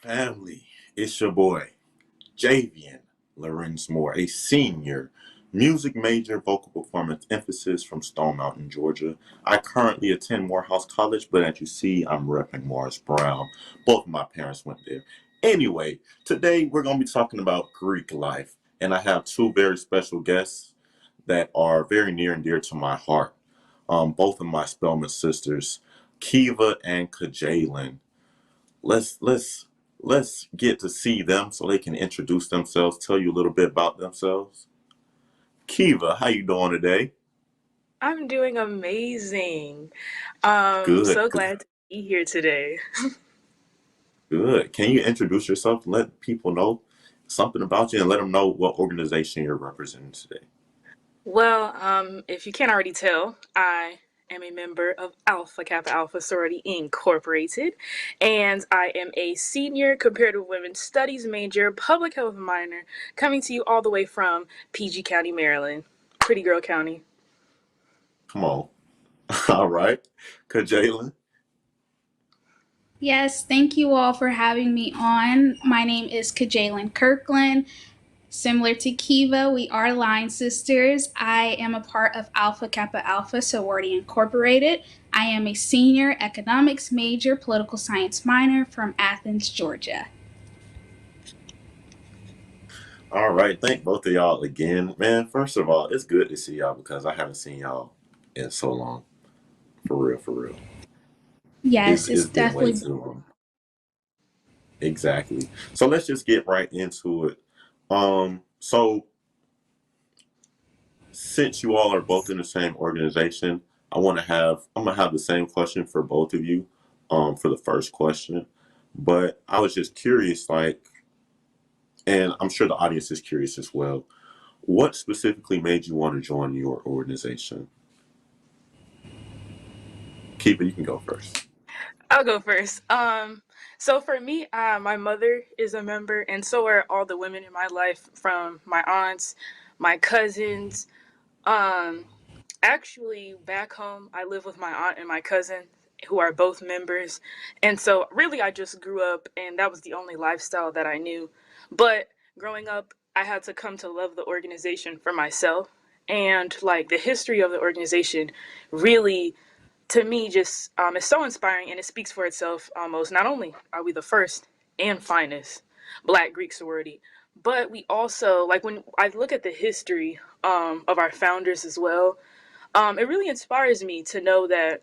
Family, it's your boy, Javian Lorenz Moore, a senior music major, vocal performance emphasis from Stone Mountain, Georgia. I currently attend Morehouse College, but as you see, I'm repping Morris Brown. Both of my parents went there. Anyway, today we're going to be talking about Greek life, and I have two very special guests that are very near and dear to my heart. Both of my Spelman sisters, Kiva and Kajalin. Let's get to see them so they can introduce themselves, tell you a little bit about themselves. Kiva, how you doing today? I'm doing amazing. Good, So good, glad to be here today. good. Can you introduce yourself and let people know something about you and let them know what organization you're representing today? Well, if you can't already tell, I am a member of Alpha Kappa Alpha Sorority Incorporated, and I am a senior comparative women's studies major, public health minor, coming to you all the way from PG County, Maryland. Pretty girl county. Come on. All right. Kajalin. Yes, thank you all for having me on. My name is Kajalin Kirkland. Similar to Kiva, we are line sisters. I am a part of Alpha Kappa Alpha Sorority Incorporated. I am a senior economics major, political science minor from Athens, Georgia. All right. Thank both of y'all again. Man, first of all, it's good to see y'all because I haven't seen y'all in so long. For real, for real. Yes, It's it's been way definitely. too long. Exactly. So let's just get right into it. So since you all are both in the same organization, I'm gonna have the same question for both of you, for the first question. But I was just curious, like, and I'm sure the audience is curious as well. What specifically made you want to join your organization? Keep it, you can go first. I'll go first. So for me, my mother is a member, and so are all the women in my life, from my aunts, my cousins. Um, Actually, back home, I live with my aunt and my cousin, who are both members, and so really, I just grew up, and that was the only lifestyle that I knew. But growing up, I had to come to love the organization for myself, and like the history of the organization, really to me just is so inspiring, and it speaks for itself almost. Not only are we the first and finest Black Greek sorority, but we also, like, when I look at the history of our founders as well, it really inspires me to know that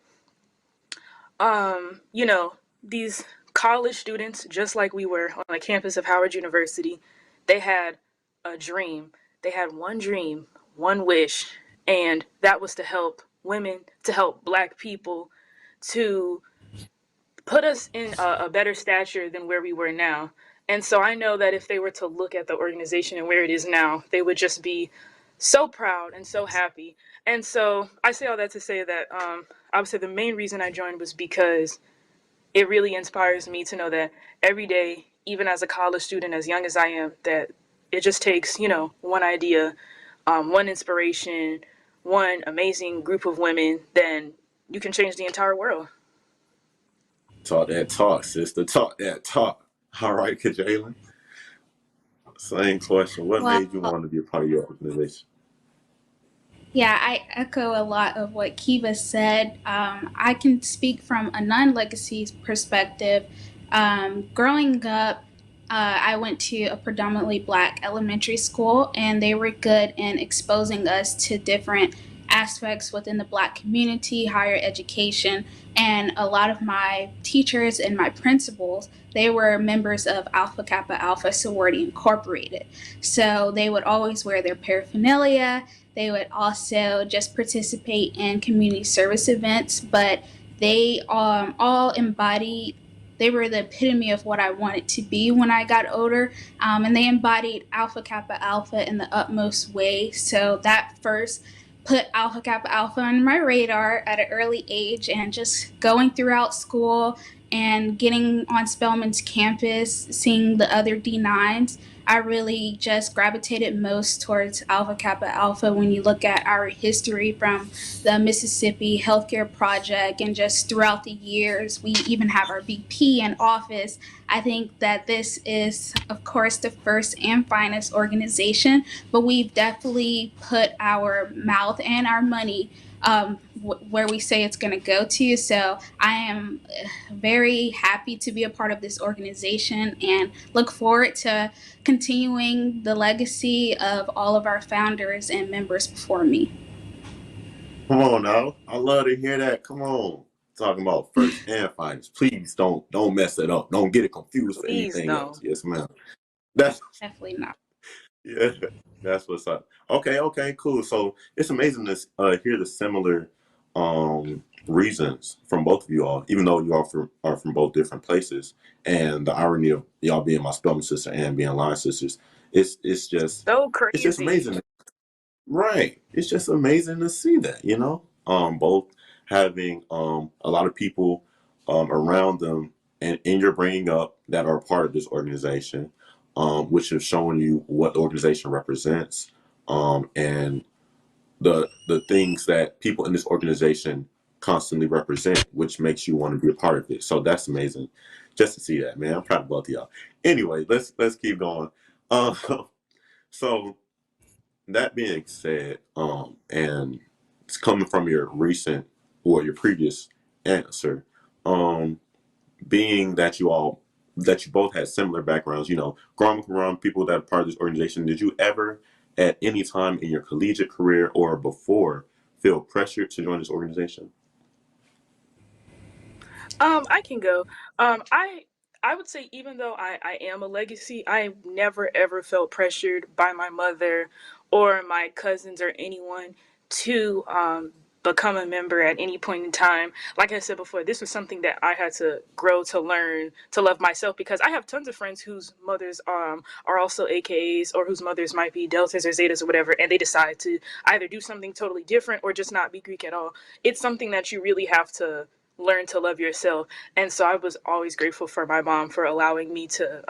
you know, these college students, just like we were on the campus of Howard University, they had a dream. They had one dream, one wish, and that was to help women, to help Black people, to put us in a better stature than where we were now. And so I know that if they were to look at the organization and where it is now, they would just be so proud and so happy. And so I say all that to say that I would say the main reason I joined was because it really inspires me to know that every day, even as a college student, as young as I am, that it just takes, one idea, one inspiration, one amazing group of women, then you can change the entire world. Talk that talk, sister. Talk that talk. All right, Jalen. Same question. What Well, made you want to be a part of your organization? yeah, I echo a lot of what Kiva said. I can speak from a non legacy perspective. Growing up, I went to a predominantly Black elementary school, and they were good in exposing us to different aspects within the Black community, higher education. And a lot of my teachers and my principals, they were members of Alpha Kappa Alpha Sorority Incorporated. So they would always wear their paraphernalia. They would also just participate in community service events, but they all embodied, they were the epitome of what I wanted to be when I got older. And they embodied Alpha Kappa Alpha in the utmost way. So that first put Alpha Kappa Alpha on my radar at an early age, and just going throughout school and getting on Spelman's campus, seeing the other D9s, I really just gravitated most towards Alpha Kappa Alpha when you look at our history from the Mississippi Healthcare Project and just throughout the years. We even have our VP in office. I think that this is, of course, the first and finest organization, but we've definitely put our mouth and our money where we say it's going to go to. So I am very happy to be a part of this organization and look forward to continuing the legacy of all of our founders and members before me. Come on now. I love to hear that. Come on. Talking about first and finest. Please don't mess it up. Don't get it confused for Please anything don't. else. Yes, ma'am. That's Definitely not. yeah. That's what's up. Okay, cool. So it's amazing to hear the similar reasons from both of you all, even though you all are from both different places. And the irony of y'all being my Spelman sister and being line sisters, it's just So crazy. it's just amazing. Right. It's just amazing to see that, both having a lot of people around them and in your bringing up that are part of this organization, which have shown you what the organization represents, and the things that people in this organization constantly represent, which makes you want to be a part of it. So that's amazing just to see that, man. I'm proud of both of y'all. Anyway, let's keep going. So that being said, and it's coming from your recent or your previous answer, being that you both had similar backgrounds, growing up around people that are part of this organization, did you ever at any time in your collegiate career or before feel pressured to join this organization? I can go. I would say even though I am a legacy, I never ever felt pressured by my mother or my cousins or anyone to become a member at any point in time. Like I said before, this was something that I had to grow to learn to love myself, because I have tons of friends whose mothers are also AKAs, or whose mothers might be Deltas or Zetas or whatever, and they decide to either do something totally different or just not be Greek at all. It's something that you really have to learn to love yourself. And so I was always grateful for my mom for allowing me to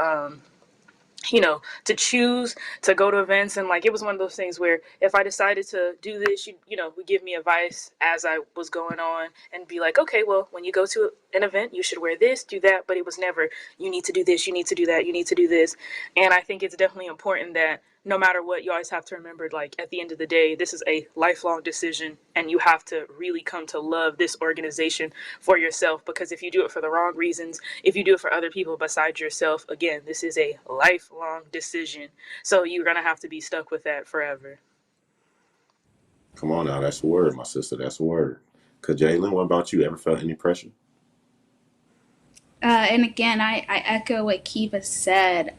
to choose to go to events. And like, it was one of those things where if I decided to do this, she would give me advice as I was going on and be like, okay, well, when you go to an event, you should wear this, do that. But it was never, you need to do this, you need to do that, you need to do this. And I think it's definitely important that no matter what, you always have to remember, like, at the end of the day, this is a lifelong decision, and you have to really come to love this organization for yourself. Because if you do it for the wrong reasons, if you do it for other people besides yourself, again, this is a lifelong decision. So you're going to have to be stuck with that forever. Come on now, that's a word, my sister. That's a word. Cause Jalen, what about you? Ever felt any pressure? And again, I echo what Kiva said.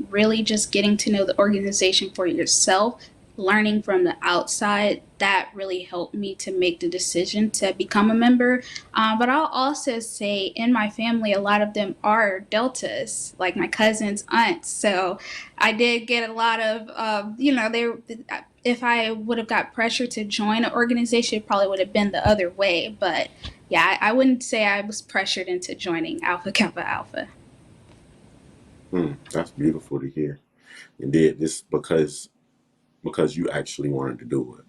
Really just getting to know the organization for yourself, learning from the outside, that really helped me to make the decision to become a member. But I'll also say in my family, a lot of them are Deltas, like my cousins, aunts. So I did get a lot of, if I would have got pressure to join an organization, it probably would have been the other way. But yeah, I wouldn't say I was pressured into joining Alpha Kappa Alpha. That's beautiful to hear. You did this because you actually wanted to do it,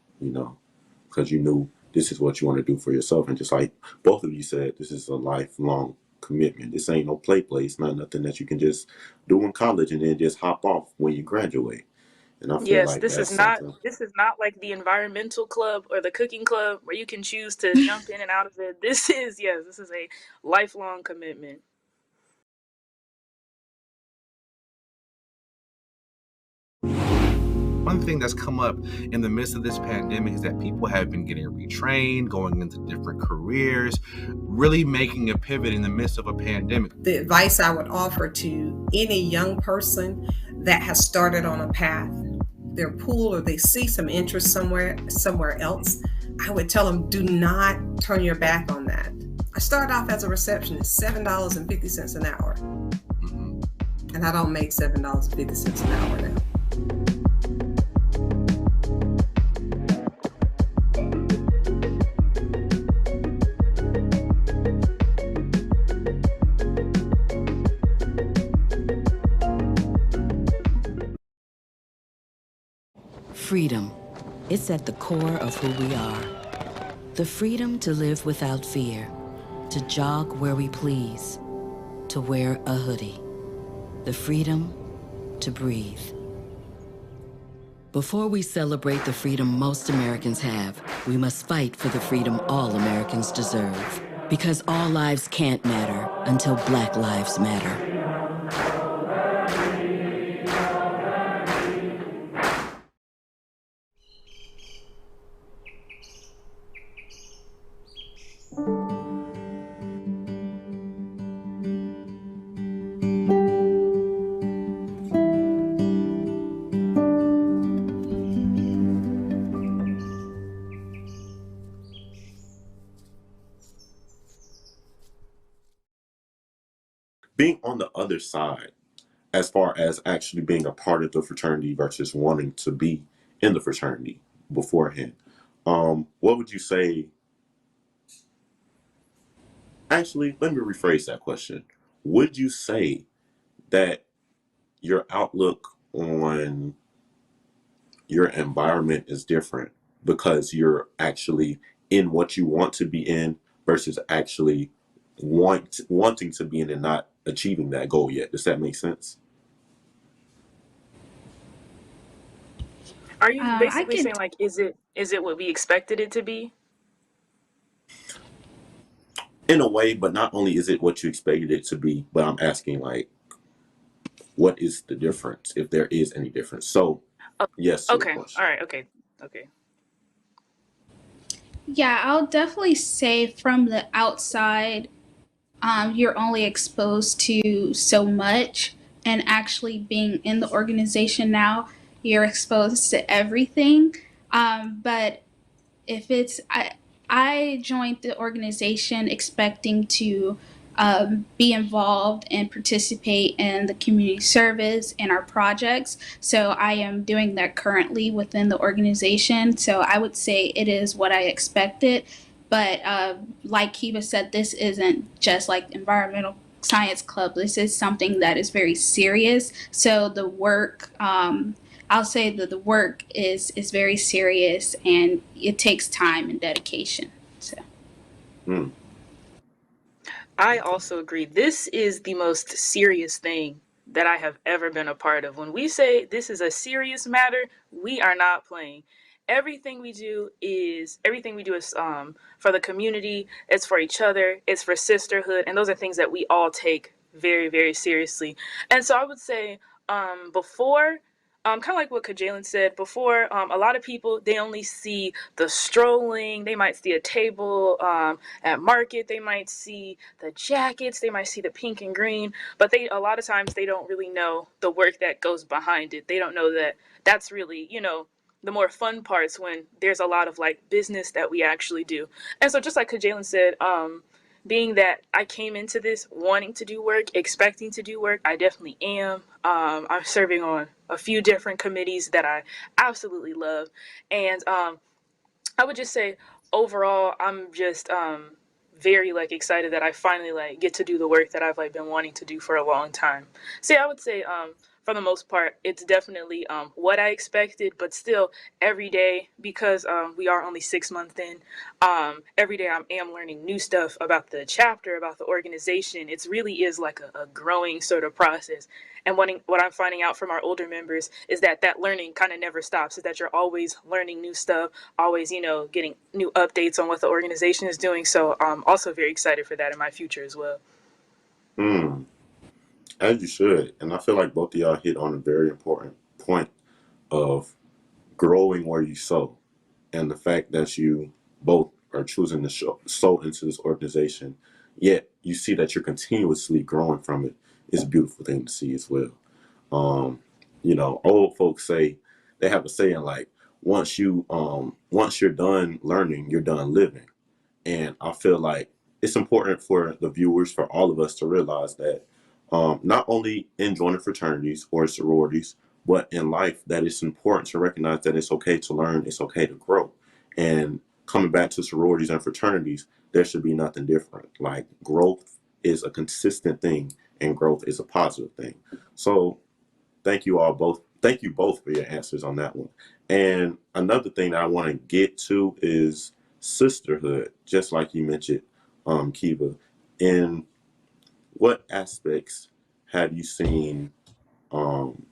because you knew this is what you want to do for yourself. And just like both of you said, this is a lifelong commitment. This ain't no play place, not nothing that you can just do in college and then just hop off when you graduate. And I feel Yes, like this that's is not something. this is not like the environmental club or the cooking club where you can choose to jump in and out of it. This is a lifelong commitment. One thing that's come up in the midst of this pandemic is that people have been getting retrained, going into different careers, really making a pivot in the midst of a pandemic. The advice I would offer to any young person that has started on a path, their pool, or they see some interest somewhere else, I would tell them, do not turn your back on that. I started off as a receptionist, $7.50 an hour. Mm-hmm. And I don't make $7.50 an hour now. Freedom. It's at the core of who we are. The freedom to live without fear, to jog where we please, to wear a hoodie. The freedom to breathe. Before we celebrate the freedom most Americans have, we must fight for the freedom all Americans deserve. Because all lives can't matter until Black lives matter. Being on the other side, as far as actually being a part of the fraternity versus wanting to be in the fraternity beforehand, what would you say? Actually, let me rephrase that question. Would you say that your outlook on your environment is different because you're actually in what you want to be in versus actually wanting to be in and not achieving that goal yet? Does that make sense? Are you I basically can saying like, is it what we expected it to be? In a way, but not only is it what you expected it to be, but I'm asking like, what is the difference, if there is any difference? So, Oh, yes to the okay. All question. right. Okay. Yeah, I'll definitely say from the outside, you're only exposed to so much, and actually being in the organization now, you're exposed to everything. But if it's I joined the organization expecting to be involved and participate in the community service and our projects. So I am doing that currently within the organization. So I would say it is what I expected. But like Kiva said, this isn't just like environmental science club. This is something that is very serious. So the work, I'll say that the work is very serious and it takes time and dedication. So Mm, I okay. also agree. This is the most serious thing that I have ever been a part of. When we say this is a serious matter, we are not playing. Everything we do is for the community. It's for each other. It's for sisterhood, and those are things that we all take very, very seriously. And so I would say before. Kind of like what Kajalin said before, a lot of people, they only see the strolling. They might see a table at market. They might see the jackets. They might see the pink and green. But a lot of times they don't really know the work that goes behind it. They don't know that that's really, the more fun parts when there's a lot of like business that we actually do. And so just like Kajalin said, being that I came into this wanting to do work, expecting to do work, I definitely am. I'm serving on a few different committees that I absolutely love. And I would just say overall, I'm just very like excited that I finally like get to do the work that I've like been wanting to do for a long time. So yeah, I would say for the most part, it's definitely what I expected, but still every day because we are only 6 months in. Every day I am learning new stuff about the chapter, about the organization. It really is like a growing sort of process. And what I'm finding out from our older members is that that learning kind of never stops. Is that you're always learning new stuff, always getting new updates on what the organization is doing. So I'm also very excited for that in my future as well. Mm, as you should. And I feel like both of y'all hit on a very important point of growing where you sow, and the fact that you both are choosing to sow into this organization, yet you see that you're continuously growing from it, is a beautiful thing to see as well. Um, old folks say, they have a saying like, once you're done learning, you're done living. And I feel like it's important for the viewers, for all of us to realize that not only in joining fraternities or sororities, but in life, that it's important to recognize that it's okay to learn, it's okay to grow. And coming back to sororities and fraternities, there should be nothing different. Like, growth is a consistent thing and growth is a positive thing. So thank you all both Thank you both for your answers on that one. And another thing that I want to get to is sisterhood, just like you mentioned, Kiva. In what aspects have you seen? Um,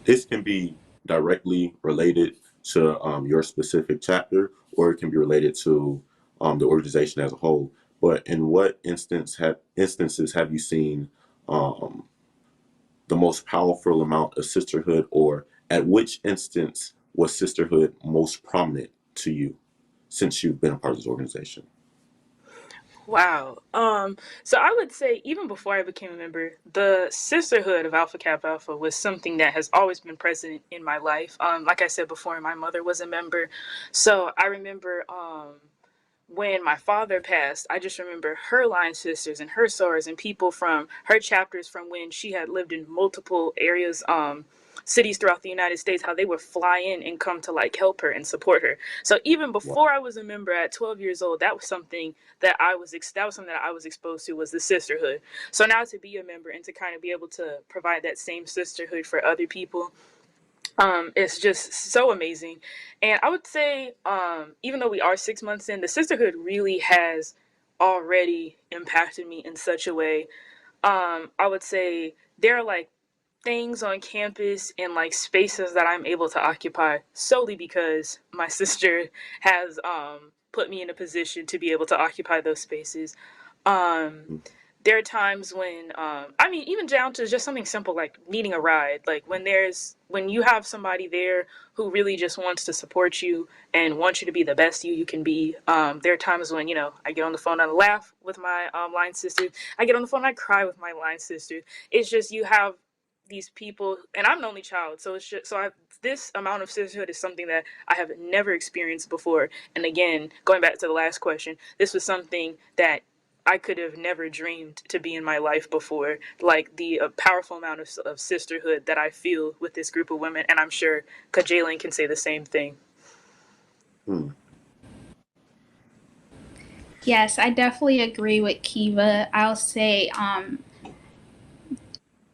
this can be directly related to your specific chapter, or it can be related to the organization as a whole. But in what instances have you seen um, the most powerful amount of sisterhood, or at which instance was sisterhood most prominent to you since you've been a part of this organization? Wow. So I would say even before I became a member, the sisterhood of Alpha Kappa Alpha was something that has always been present in my life. Like I said before, my mother was a member. So I remember when my father passed, I just remember her line sisters and her sorors and people from her chapters from when she had lived in multiple areas, cities throughout the United States, how they would fly in and come to like help her and support her. So even Wow. before I was a member at 12 years old, that was something that I was exposed to, was the sisterhood. So now to be a member and to kind of be able to provide that same sisterhood for other people, it's just so amazing. And I would say, even though we are 6 months in, the sisterhood really has already impacted me in such a way. I would say there are like things on campus and like spaces that I'm able to occupy solely because my sister has put me in a position to be able to occupy those spaces. Um, there are times when I mean, even down to just something simple like needing a ride, like when you have somebody there who really just wants to support you and wants you to be the best you can be. There are times when, I get on the phone and I laugh with my line sister. I get on the phone and I cry with my line sister. It's just, you have these people, and I'm the only child, so it's just, this amount of sisterhood is something that I have never experienced before. And again, going back to the last question, this was something that I could have never dreamed to be in my life before. Like the powerful amount of sisterhood that I feel with this group of women, and I'm sure Kajalin can say the same thing. Hmm. Yes, I definitely agree with Kiva. I'll say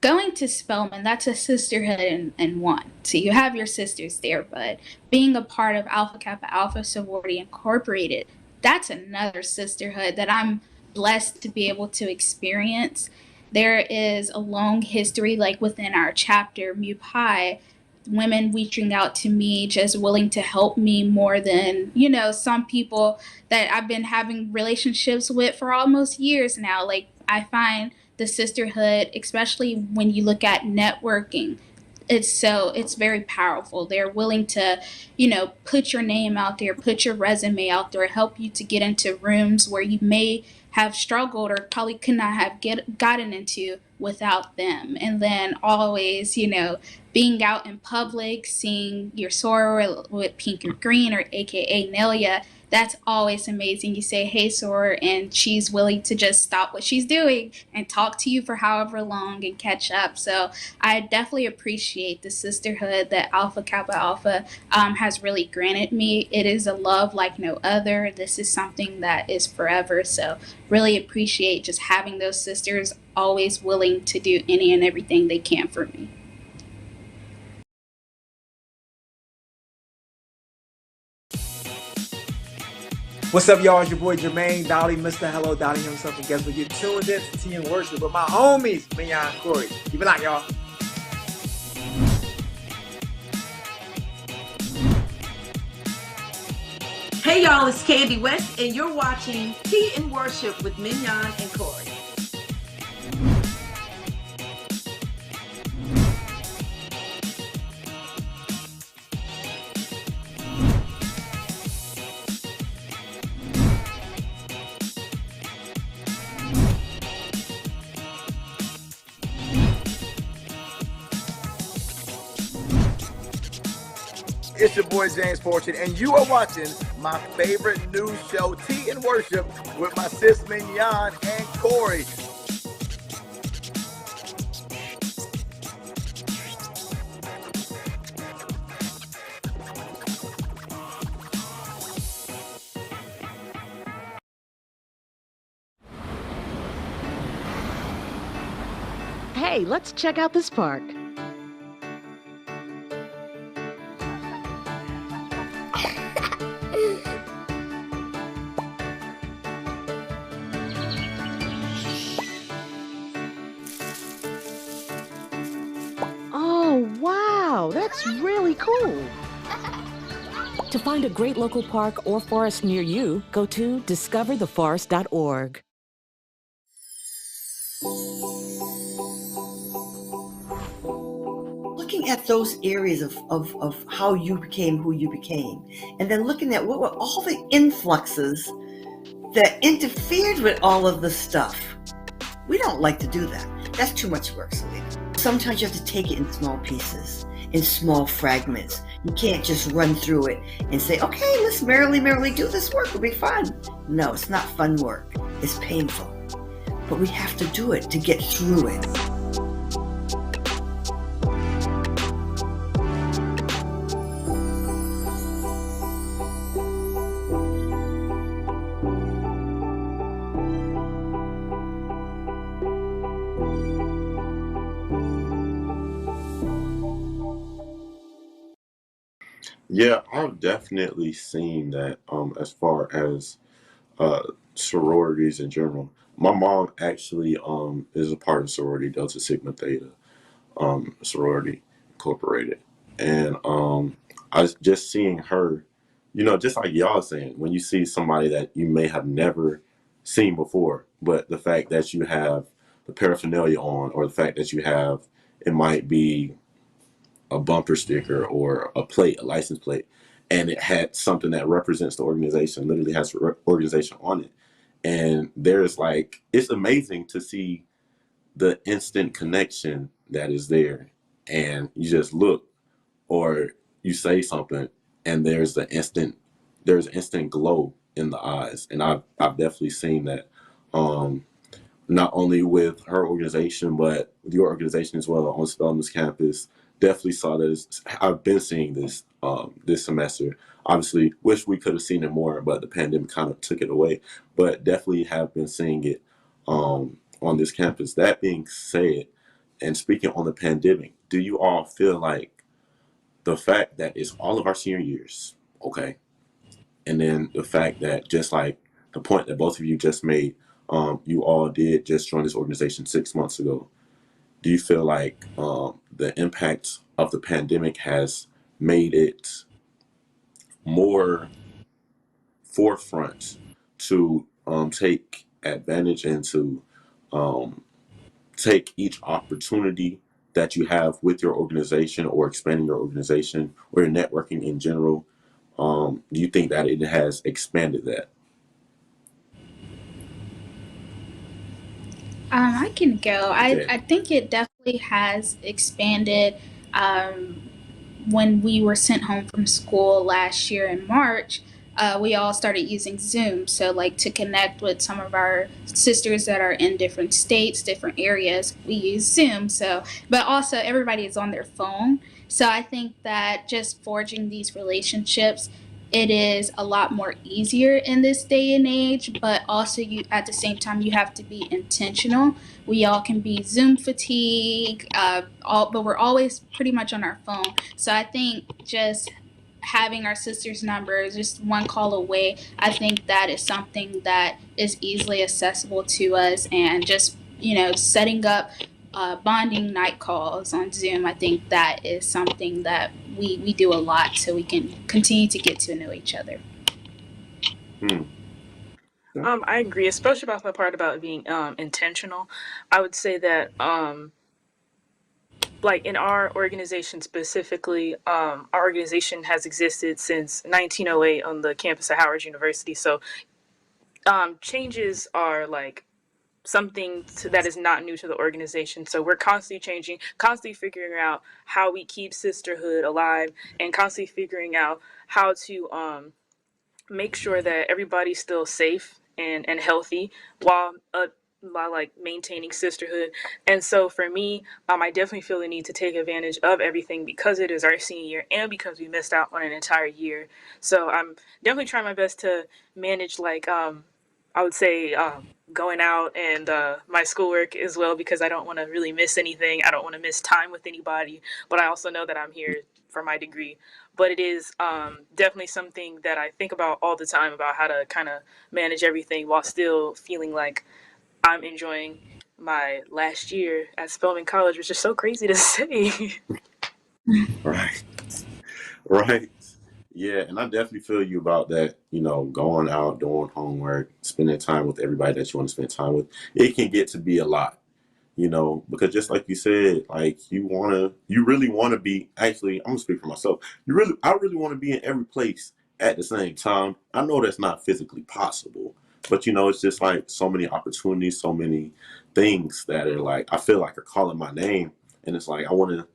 going to Spelman, that's a sisterhood in one. So you have your sisters there, but being a part of Alpha Kappa Alpha Sorority Incorporated, that's another sisterhood that I'm blessed to be able to experience. There is a long history, like within our chapter, Mu Pi, women reaching out to me, just willing to help me more than, some people that I've been having relationships with for almost years now. Like, I find the sisterhood, especially when you look at networking, it's very powerful. They're willing to, put your name out there, put your resume out there, help you to get into rooms where you may have struggled or probably could not have gotten into without them. And then always, being out in public, seeing your soror with pink or green, or AKA Nelia, that's always amazing. You say, hey, soror, and she's willing to just stop what she's doing and talk to you for however long and catch up. So I definitely appreciate the sisterhood that Alpha Kappa Alpha has really granted me. It is a love like no other. This is something that is forever. So really appreciate just having those sisters always willing to do any and everything they can for me. What's up, y'all? It's your boy Jermaine Dolly, Mr. Hello Dolly himself. And guess what? You're tuned in to Tea and Worship with my homies, Mignon and Corey. Keep it locked, y'all. Hey, y'all, it's Candy West, and you're watching Tea and Worship with Mignon and Corey. It's your boy James Fortune, and you are watching my favorite news show, Tea and Worship, with my sis Mignon and Corey. Hey, let's check out this park. Wow, that's really cool. To find a great local park or forest near you, go to discovertheforest.org. Looking at those areas of how you became who you became, and then looking at what were all the influxes that interfered with all of the stuff. We don't like to do that. That's too much work, Selena. Sometimes you have to take it in small pieces, in small fragments. You can't just run through it and say, okay, let's merrily do this work. It'll be fun. No, it's not fun work. It's painful. But we have to do it to get through it. Yeah, I've definitely seen that as far as uh, sororities in general. My mom actually is a part of sorority Delta Sigma Theta sorority incorporated, and I was just seeing her, just like y'all saying, when you see somebody that you may have never seen before, but the fact that you have the paraphernalia on, or the fact that you have, it might be a bumper sticker or a plate, a license plate, and it had something that represents the organization, literally has the organization on it. And there's like, it's amazing to see the instant connection that is there. And you just look, or you say something, and there's instant glow in the eyes. And I've definitely seen that. Not only with her organization, but your organization as well on Spelman's campus. Definitely saw this. I've been seeing this this semester. Obviously, wish we could have seen it more, but the pandemic kind of took it away. But definitely have been seeing it on this campus. That being said, and speaking on the pandemic, do you all feel like the fact that it's all of our senior years, okay, and then the fact that, just like the point that both of you just made, you all did just join this organization 6 months ago. Do you feel like the impact of the pandemic has made it more forefront to take advantage and to um, take each opportunity that you have with your organization, or expanding your organization, or your networking in general? Do you think that it has expanded that? I can go. Okay. I think it definitely has expanded. Um, when we were sent home from school last year in March, we all started using Zoom. So, like, to connect with some of our sisters that are in different states, different areas, we use Zoom. So, but also everybody is on their phone. So, I think that just forging these relationships, it is a lot more easier in this day and age, but also you at the same time you have to be intentional. We all can be Zoom fatigue, but we're always pretty much on our phone. So I think just having our sister's number just one call away, I think that is something that is easily accessible to us, and just setting up bonding night calls on Zoom. I think that is something that we do a lot, so we can continue to get to know each other. I agree, especially about the part about being intentional. I would say that like in our organization specifically, our organization has existed since 1908 on the campus of Howard University. So changes are like that is not new to the organization. So we're constantly changing, constantly figuring out how we keep sisterhood alive, and constantly figuring out how to make sure that everybody's still safe and healthy while like maintaining sisterhood. And so for me, I definitely feel the need to take advantage of everything because it is our senior year and because we missed out on an entire year. So I'm definitely trying my best to manage like I would say going out and my schoolwork as well, because I don't want to really miss anything. I don't want to miss time with anybody, but I also know that I'm here for my degree. But it is definitely something that I think about all the time, about how to kind of manage everything while still feeling like I'm enjoying my last year at Spelman College, which is so crazy to say. Right. Right. Yeah, and I definitely feel you about that, going out, doing homework, spending time with everybody that you want to spend time with. It can get to be a lot, because just like you said, like you really want to be, actually, I'm gonna speak for myself. I really want to be in every place at the same time. I know that's not physically possible, but it's just like so many opportunities, so many things that are like, I feel like are calling my name. And it's like, I want to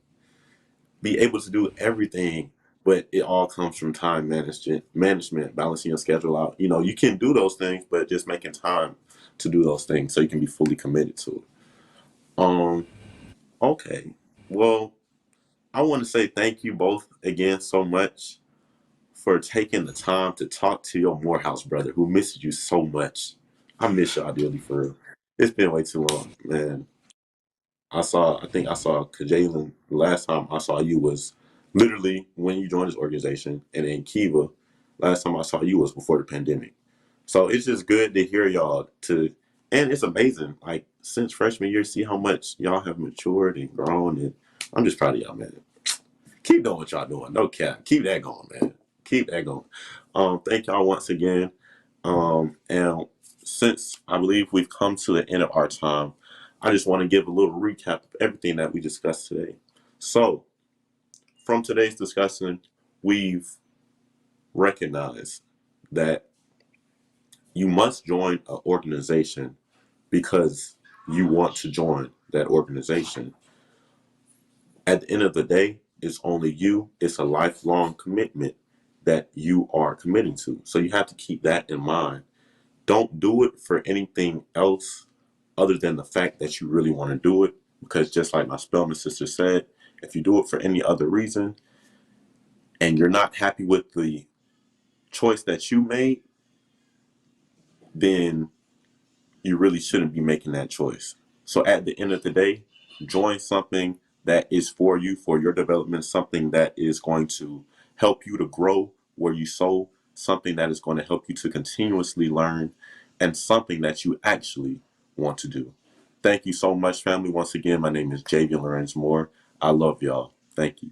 be able to do everything, but it all comes from time management, balancing your schedule out. You can do those things, but just making time to do those things so you can be fully committed to it. Okay. Well, I want to say thank you both again so much for taking the time to talk to your Morehouse brother who misses you so much. I miss y'all dearly, for real. It's been way too long, man. I think I saw Jalen, the last time I saw you was literally when you joined this organization. And then Kiva, last time I saw you was before the pandemic. So it's just good to hear y'all and it's amazing. Like since freshman year, see how much y'all have matured and grown. And I'm just proud of y'all, man. Keep doing what y'all doing. No cap. Keep that going, man. Keep that going. Thank y'all once again. And since I believe we've come to the end of our time, I just want to give a little recap of everything that we discussed today. So, from today's discussion, we've recognized that you must join an organization because you want to join that organization. At the end of the day, it's only you. It's a lifelong commitment that you are committing to. So you have to keep that in mind. Don't do it for anything else other than the fact that you really want to do it. Because just like my Spelman sister said, if you do it for any other reason and you're not happy with the choice that you made, then you really shouldn't be making that choice. So at the end of the day, join something that is for you, for your development, something that is going to help you to grow where you sow, something that is going to help you to continuously learn, and something that you actually want to do. Thank you so much, family. Once again, my name is Javian Lorenz Moore. I love y'all. Thank you.